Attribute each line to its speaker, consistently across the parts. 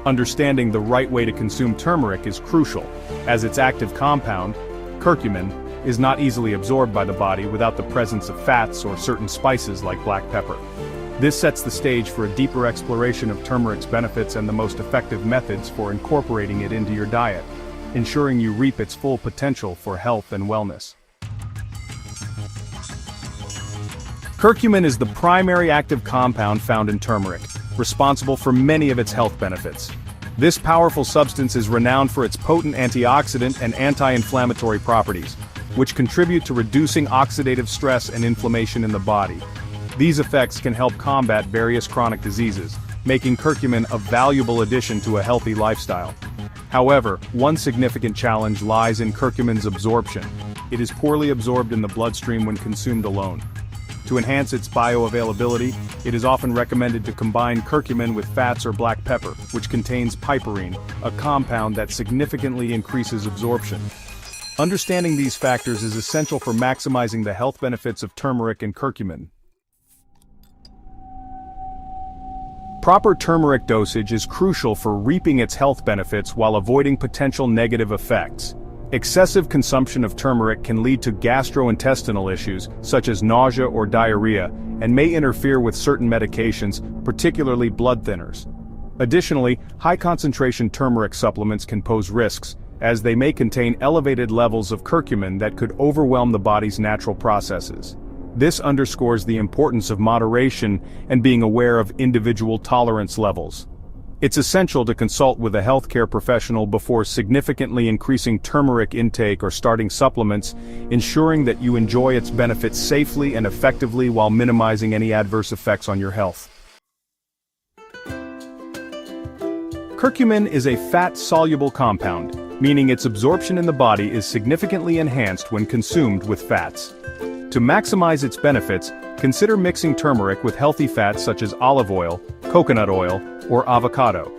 Speaker 1: Understanding the right way to consume turmeric is crucial, as its active compound, curcumin, is not easily absorbed by the body without the presence of fats or certain spices like black pepper. This sets the stage for a deeper exploration of turmeric's benefits and the most effective methods for incorporating it into your diet, ensuring you reap its full potential for health and wellness. Curcumin is the primary active compound found in turmeric, responsible for many of its health benefits. This powerful substance is renowned for its potent antioxidant and anti-inflammatory properties, which contribute to reducing oxidative stress and inflammation in the body. These effects can help combat various chronic diseases, making curcumin a valuable addition to a healthy lifestyle. However, one significant challenge lies in curcumin's absorption. It is poorly absorbed in the bloodstream when consumed alone. To enhance its bioavailability, it is often recommended to combine curcumin with fats or black pepper, which contains piperine, a compound that significantly increases absorption. Understanding these factors is essential for maximizing the health benefits of turmeric and curcumin. Proper turmeric dosage is crucial for reaping its health benefits while avoiding potential negative effects. Excessive consumption of turmeric can lead to gastrointestinal issues, such as nausea or diarrhea, and may interfere with certain medications, particularly blood thinners. Additionally, high-concentration turmeric supplements can pose risks, as they may contain elevated levels of curcumin that could overwhelm the body's natural processes. This underscores the importance of moderation and being aware of individual tolerance levels. It's essential to consult with a healthcare professional before significantly increasing turmeric intake or starting supplements, ensuring that you enjoy its benefits safely and effectively while minimizing any adverse effects on your health. Curcumin is a fat-soluble compound, meaning its absorption in the body is significantly enhanced when consumed with fats. To maximize its benefits, consider mixing turmeric with healthy fats such as olive oil, coconut oil, or avocado.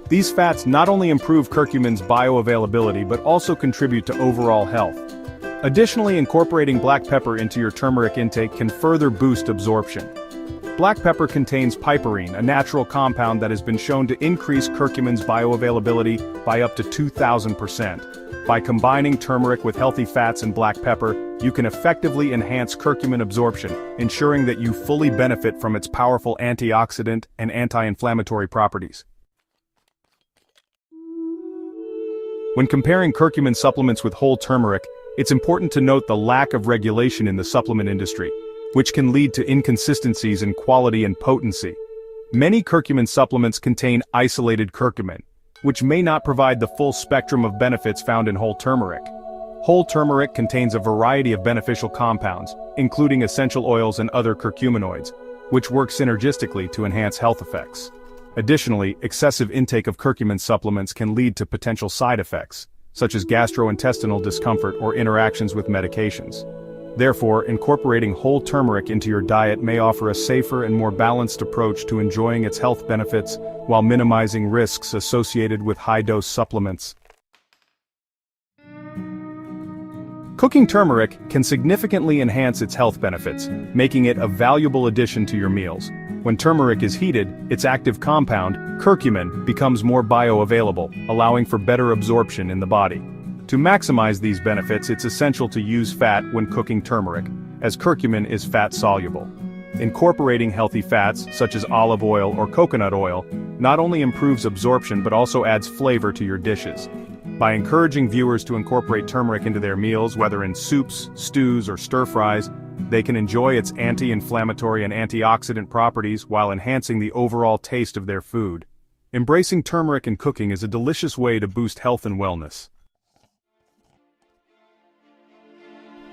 Speaker 1: These fats not only improve curcumin's bioavailability but also contribute to overall health. Additionally, incorporating black pepper into your turmeric intake can further boost absorption. Black pepper contains piperine, a natural compound that has been shown to increase curcumin's bioavailability by up to 2,000%. By combining turmeric with healthy fats and black pepper, you can effectively enhance curcumin absorption, ensuring that you fully benefit from its powerful antioxidant and anti-inflammatory properties. When comparing curcumin supplements with whole turmeric, it's important to note the lack of regulation in the supplement industry, which can lead to inconsistencies in quality and potency. Many curcumin supplements contain isolated curcumin, which may not provide the full spectrum of benefits found in whole turmeric. Whole turmeric contains a variety of beneficial compounds, including essential oils and other curcuminoids, which work synergistically to enhance health effects. Additionally, excessive intake of curcumin supplements can lead to potential side effects, such as gastrointestinal discomfort or interactions with medications. Therefore, incorporating whole turmeric into your diet may offer a safer and more balanced approach to enjoying its health benefits while minimizing risks associated with high-dose supplements. Cooking turmeric can significantly enhance its health benefits, making it a valuable addition to your meals. When turmeric is heated, its active compound, curcumin, becomes more bioavailable, allowing for better absorption in the body. To maximize these benefits, it's essential to use fat when cooking turmeric, as curcumin is fat-soluble. Incorporating healthy fats, such as olive oil or coconut oil, not only improves absorption but also adds flavor to your dishes. By encouraging viewers to incorporate turmeric into their meals, whether in soups, stews, or stir-fries, they can enjoy its anti-inflammatory and antioxidant properties while enhancing the overall taste of their food. Embracing turmeric in cooking is a delicious way to boost health and wellness.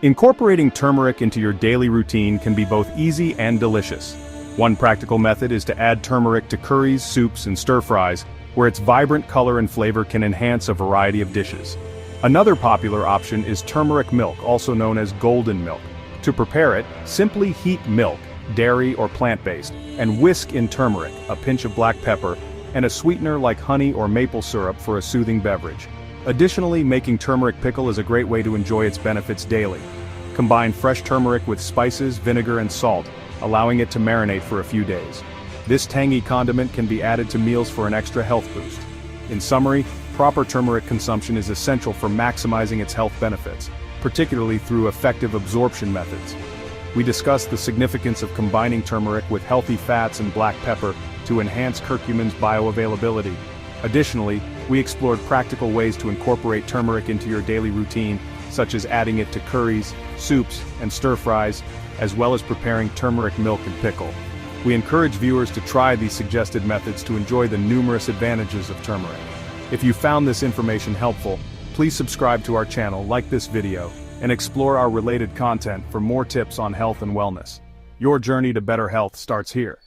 Speaker 1: Incorporating turmeric into your daily routine can be both easy and delicious. One practical method is to add turmeric to curries, soups, and stir-fries, where its vibrant color and flavor can enhance a variety of dishes. Another popular option is turmeric milk, also known as golden milk. To prepare it, simply heat milk, dairy or plant-based, and whisk in turmeric, a pinch of black pepper, and a sweetener like honey or maple syrup for a soothing beverage. Additionally, making turmeric pickle is a great way to enjoy its benefits daily. Combine fresh turmeric with spices, vinegar, and salt, allowing it to marinate for a few days. This tangy condiment can be added to meals for an extra health boost. In summary, proper turmeric consumption is essential for maximizing its health benefits, particularly through effective absorption methods. We discussed the significance of combining turmeric with healthy fats and black pepper to enhance curcumin's bioavailability. Additionally, we explored practical ways to incorporate turmeric into your daily routine, such as adding it to curries, soups, and stir-fries, as well as preparing turmeric milk and pickle. We encourage viewers to try these suggested methods to enjoy the numerous advantages of turmeric. If you found this information helpful, please subscribe to our channel, like this video, and explore our related content for more tips on health and wellness. Your journey to better health starts here.